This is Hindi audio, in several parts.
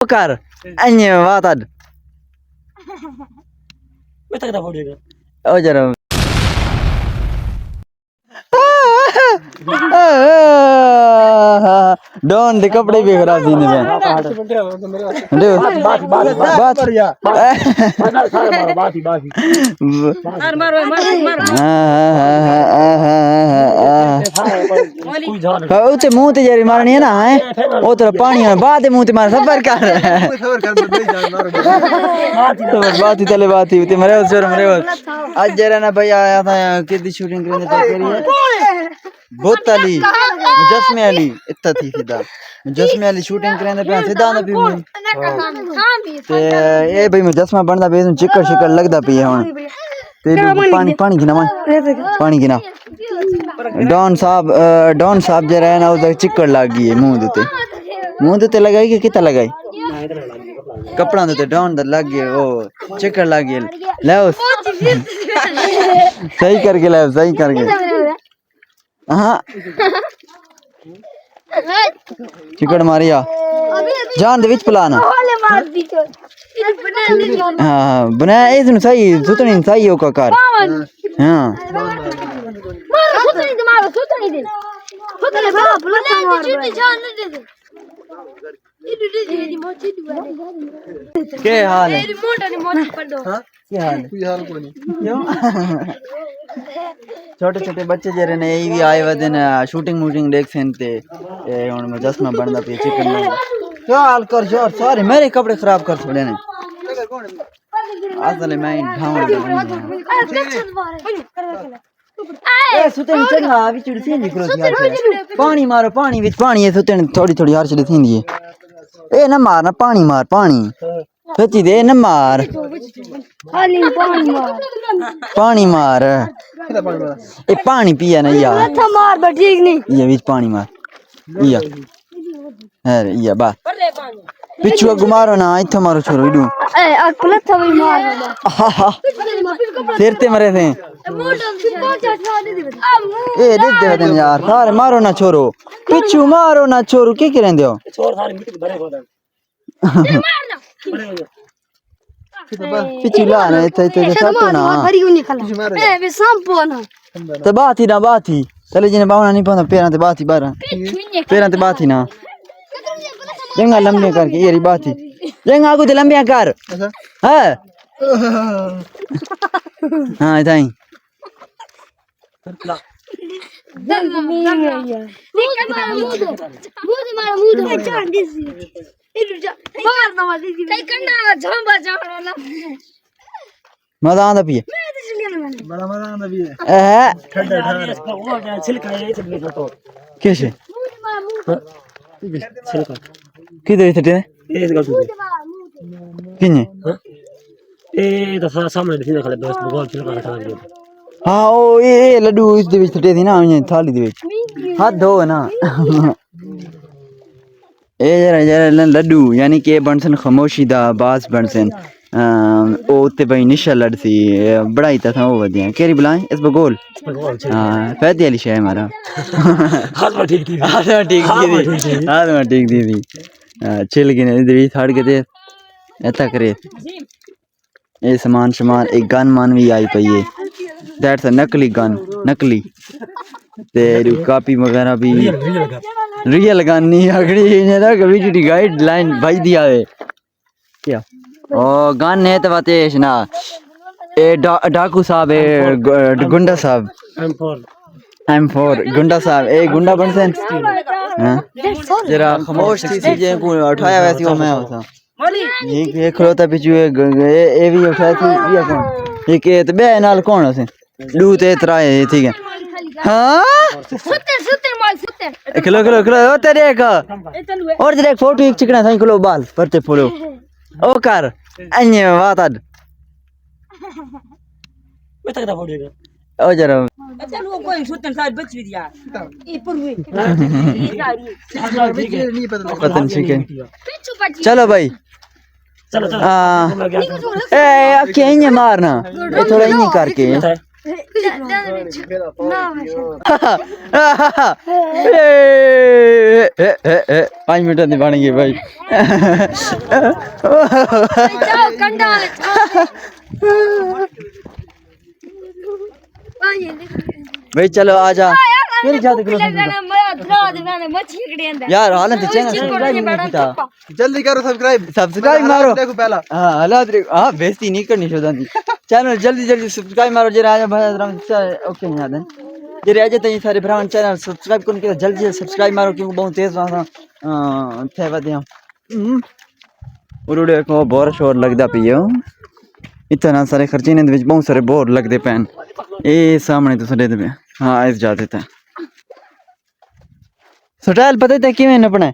कर अन्य बात अड मैं तक दा फोड़ेगा ओ जरा डॉन दे कपड़े भी खराब सीने में उसे मुंह ते जरी मारनी है ना है वो तो पानी है बाद मुंह ते मार सबर कर बात ही चले बात ही मरे आज जरा ना भाई आया था कितनी शूटिंग करने तक करी है बहुत अली मुजस्मे अली इतना थी सीधा मुजस्मे अली शूटिंग करने पे सीधा ना भी ते ये भाई मुजस्मा बनदा पे चिकड़ शिकड़ लगदा पे हुन ते पानी पानी गिना पानी गिना डॉन साहब जरा है ना उधर चिकड़ लग गई है मुंह ते लगाई कि कितना लगाई कपड़ा दे डॉन दा लग गया वो चिकड़ लग गई ले सही करके ले सही करके हाँ चिकड़ मारिया जान दे विच प्लान हाँ बनाया इसने सही सुतनी सही हो का कर हाँ क्या हाल है क्या हाल छोटे छोटे बच्चे जरे ने यही भी आए हुए दिन शूटिंग मूटिंग देख सेनते हुन मैं चश्मा बनदा पे चिकन क्या हाल कर जोर सारे मेरे कपड़े खराब कर छोड़े ने असले मैं ढांव ए सुते नी चढ़ा विच सी निकलो पानी मारो पानी विच पानी है सुते थोड़ी थोड़ी हर चली थींदी है ए ना मारना पानी मार पानी सच्ची दे न मार पानी मार ए पानी पिया ना यार मार बस ठीक नहीं ये बीच पानी मार या अरे या बा पिछुआ गुमारो ना इथे मारो छोरो इडू ए अकल थवी मार सिर ते मरे थे ए दे दे यार सारे मारो ना छोरो पिछू मारो ना छोरो के रहंदे हो छोर सारे मिट भरे होदा पिछला ना इथे सटो ना भरी उनी खला ए वे संपो ना तो बात ही चले जिने बावना नहीं पाना पैरां ते बात ही बारा पैरां ते बात ही ना जंगा लंबे करके ये री बात ही जंगा आगू ते लंबे कर हां हां इथाई मजा आंदा पिए बड़ा मजा आंदा पिए ठंडा ठंडा छिलका है छिलका तो कैसे छिलका किधर है थे इस गल किने ए तो सामने दिखने खले बस गोल छिलका हटा दिया हां ओ ये लड्डू इस दे विच थटे थी ना थाली दे विच हाथ धो ना ए जरा लड्डू यानी के बनसन खामोशी दा बास बनसन ओ ते भाई निशा लड़सी बड़ाई था वो वदिया केरी बुलाए इस बगोल हां फैदी वाली शय हमारा हाथ में ठीक थी छिल गिने दे थड़ के दे ऐसा करे ए सामान एक गन मान भी आई पई है दैट्स अ नकली गन नकली ते कॉपी वगैरह भी रियल गन नहीं अगड़ी ने ना वीडियो गाइडलाइन भाई दिया है क्या ओ गन है तो बातेश ना ए डाकू साहब है गुंडा साहब M4 गुंडा साहब ए गुंडा बनसन हां जरा खामोश थी चीजें को उठाया वैसी हो मैं होता ये खलोता पिछू ए भी उठाया थी ये कौन ये के तो बे नाल कौन है लू ते तराए ठीक है हां सुते माल सुते खलो ओ तेरे एक और तेरे फोटो एक चिकना था खलो बाल परते फोलो ओ कर अन्य बात अड मैं तक दा फोड़ेगा ओ जरा अच्छा वो कोई सुतन साथ बच भी दिया ये पुरवे पता नहीं के चलो भाई चलो ए अके इन्हें मारना ये थोड़ा इन्हें करके पाँच मिनट नहीं बनेंगे भाई। भाई चलो आजा यार हालत जल्दी करो सब्सक्राइब मारो देखो पहला हाँ बेइज्जती नहीं करनी चाहिए चैनल जल्दी सब्सक्राइब मारो जे राजा भाई ओके याद है जे राजा तई सारे भरा चैनल सब्सक्राइब करने के जल्दी सब्सक्राइब मारो क्योंकि बहुत तेज वहां थे वदिया उड़े को बोर शोर लगदा पियो इतना सारे खर्चे ने विच बहुत सारे बोर लगदे पैन ए सामने तो सड़े दे हां इस जाते थे स्टाइल पता है किवें नपना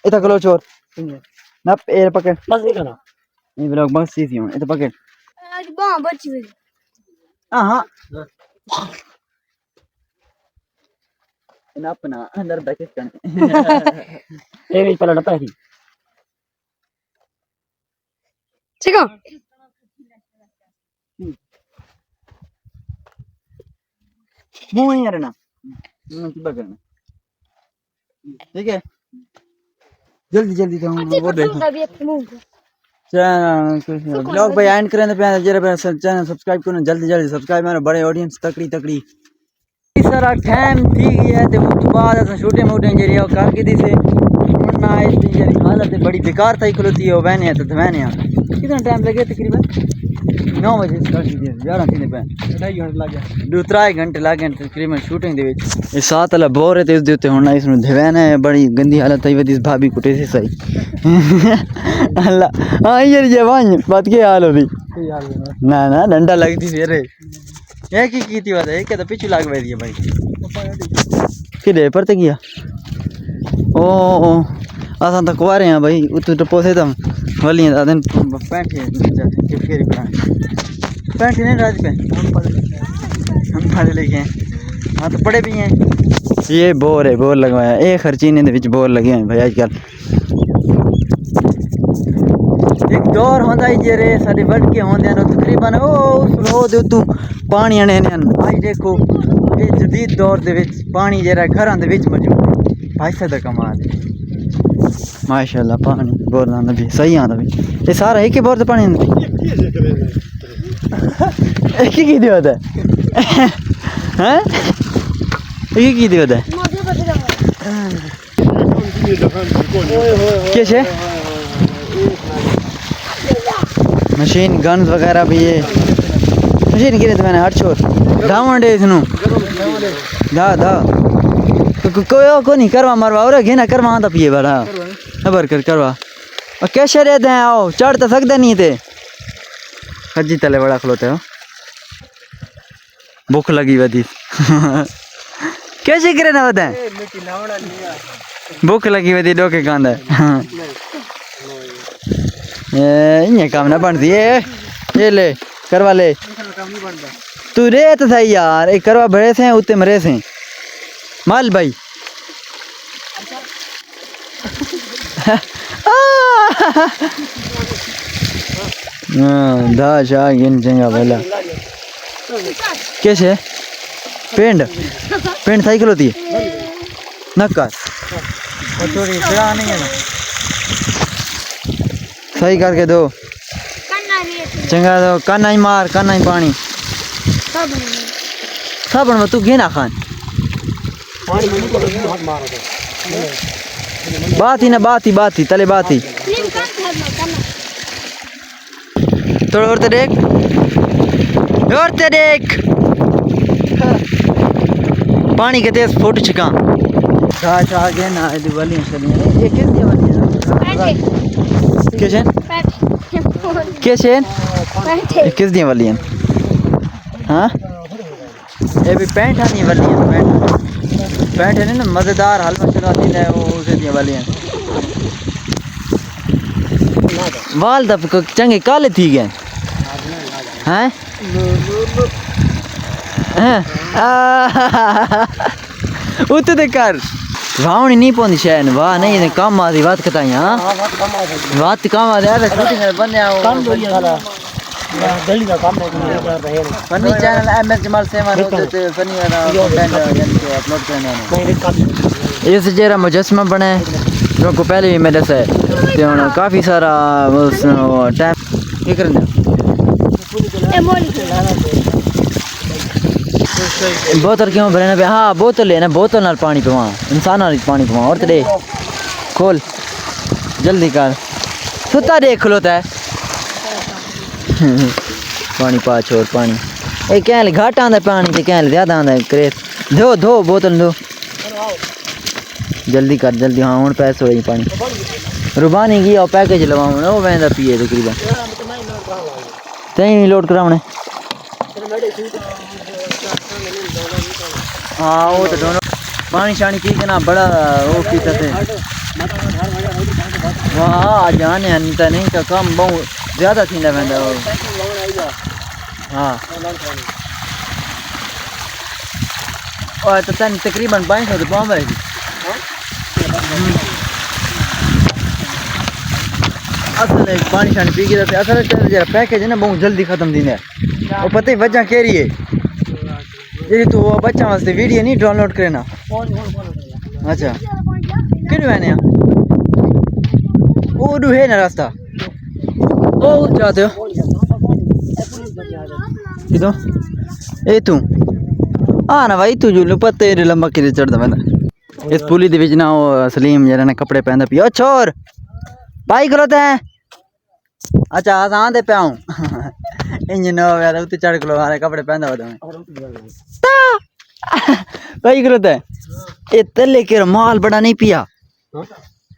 इता कलो चोर नप ए पकड़ बस ये करा ये ब्लॉग बस सी थी इता पकड़ आज बा बच गई हां नप ना अंदर बैठ कर ए भी पलट पाई ठीक है मुंह यार ना करना ठीक है जल्दी तो हम वो देखो ब्लॉग भाई एंड करें पे जरा चैनल सब्सक्राइब करो जल्दी सब्सक्राइब मारो बड़े ऑडियंस तकड़ी सारा टाइम थी गया ते उस बाद अस छोटे मोटे जेरी कर की से मुन्ना इस जेरी हालत बड़ी बेकार थी खलोती है वहने तो धवने कितना टाइम लगे तकरीबन 9 बजे स्टार्ट की 11 किने पे 2.5 घंटे लग गए 2-3 घंटे लग गए तकरीबन शूटिंग दे विच ये साथ वाला बोर है ते उस दे उत्ते हुन इसनु धवने बड़ी गंदी हालत थी वदी भाभी कुटे से सही अल्लाह हां यार ये वांज बात के हाल होदी ना डंडा लगती फिर ये की बात है क्या तो पीछे लाग बैठ गया भाई किधे पर ते गया ओ असा तो कुआरे हैं भाई उत तो पोसे तम वाली दादन पैंट है फिर पैंट नहीं राज पे हम पढ़े लिखे हैं हाँ तो पढ़े भी हैं ये बोर लगवाया ये खर्चीने दे विच बोर लगे हैं भाई आजकल एक दौर होंदा ही जेरे साडे वड के होंदे न तकरीबन ओ उस रो दे तू पानी आने ने आज देखो ये जदीद दौर दे विच पानी जेरा घरां दे विच मौजूद है पैसे दा कमाल माशाल्लाह पानी बोर ना भी सही आंदा भी ये सारा एक ही बोर दे पानी एक ही दी होता है हैं एक ही दी होता है कैसे मशीन गन्स वगैरह भी है मशीन गिरे तो मैंने हट छोड़ धावन दे इसनु दा को नहीं करवा मरवा और घेना करवा आंदा पिए बड़ा खबर करवा और कैसे रहते हैं आओ चढ़ तो सकते नहीं थे खजी तले बड़ा खलोते हो भूख लगी वदी कैसे करे ना बताएं भूख लगी वदी डोके कांदा ये काम ना बनती ये ले करवा ले तू रे तो सही यार एक करवा बड़े से उतने मरे से माल भाई दा शाह गिन चंगा भला कैसे पेंट साइकिल होती है नक्कास थोड़ी फिरा नहीं है ना सही करके दो चंगा दो काना ही मार काना ही पानी साबुन में तू घेना खान बात ही तले बात ही थोड़ा और देख पानी के तेज फोटो छिका आगे ना वाली ये कितनी वाली है कैसे किस दी वाली है हाँ ये भी पैंट आनी वाली है पैंट है ना मज़ेदार हलवा चलाती है वो उसे दी वाली है वाल दब चंगे काले थी गए हैं उत दे कर रावण नहीं पौंदी शायद वाह नहीं ने काम आदी बात कताई हां बात काम आदी है शूटिंग बन्ने आओ काम दोरिया वाला जल्दी का काम है funny channel MS Jamal seven होते थे फनी वाला कंटेंट यानी कि अपलोड करना है। इस जेरा मुजस्समा बने जो को पहले भी मेरे से ते हुन काफी सारा उस टाइम की करने बोतल क्यों भरने पे हाँ बोतल है ना बोतल नाल पानी पवा इंसान नाल पानी पवा और ते खोल जल्दी कर सुता देख खलोता है पानी पा छोड़ पानी ए कैल घाट आंदा पानी ते कैल ज्यादा आंदा क्रेत धो धो बोतल धो जल्दी कर जल्दी हाँ हुन पैसे होई पानी रुबानी की और पैकेज लवाऊं ओ वेंदा पिए तकरीबन तई लोड करावणे हाँ वो तो दोनों पानी शानी पी के ना बड़ा वो पीता थे हाँ जाने अंत नहीं तो कम बहुत ज़्यादा थींदा वेंदा हाँ और तो तन तकरीबन 500 तो पाँव है असल पानी शानी पी के असल जरा पैकेज है ना बहुत जल्दी ख़त्म थींदा है और पता ही वजह कह रही है ये तो बच्चा वास्ते वीडियो नहीं डाउनलोड करना अच्छा किन मैंने वो डू है ना रास्ता ओ जाते हो किधर ए तू आ ना भाई तू जो पत्ते लंबा किधर चढ़दा मैं इस पुली दे विच ना वो सलीम जरा ने कपड़े पहनदा पियो छोर भाई खलोते हैं अच्छा आसान दे पाऊं इंजन हो गया तो चढ़ खलो हमारे कपड़े पहनदा होता भाई खलोते हैं ए तले के माल बड़ा नहीं पिया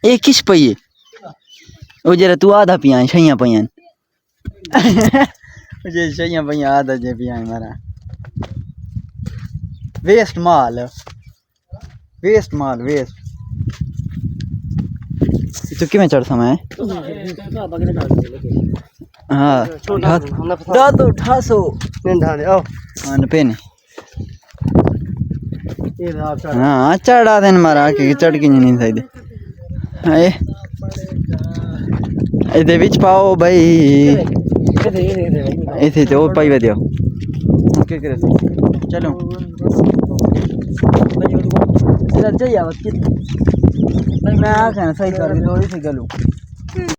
ए किस पई वो जरा तू आधा पिया छइयां पईयां मुझे छइयां पईयां आधा जे पिया मारा वेस्ट माल वेस्ट तो किमें चढ़ समय हाँ दादू ठासो हाँ न पेन हाँ चढ़ा देन मारा कि चढ़ के नहीं सही ए विच पाओ भाई इथे तो पाई वदियो ओके करे चलो चल चाहिए मैं आ सही कर दो इसे गलू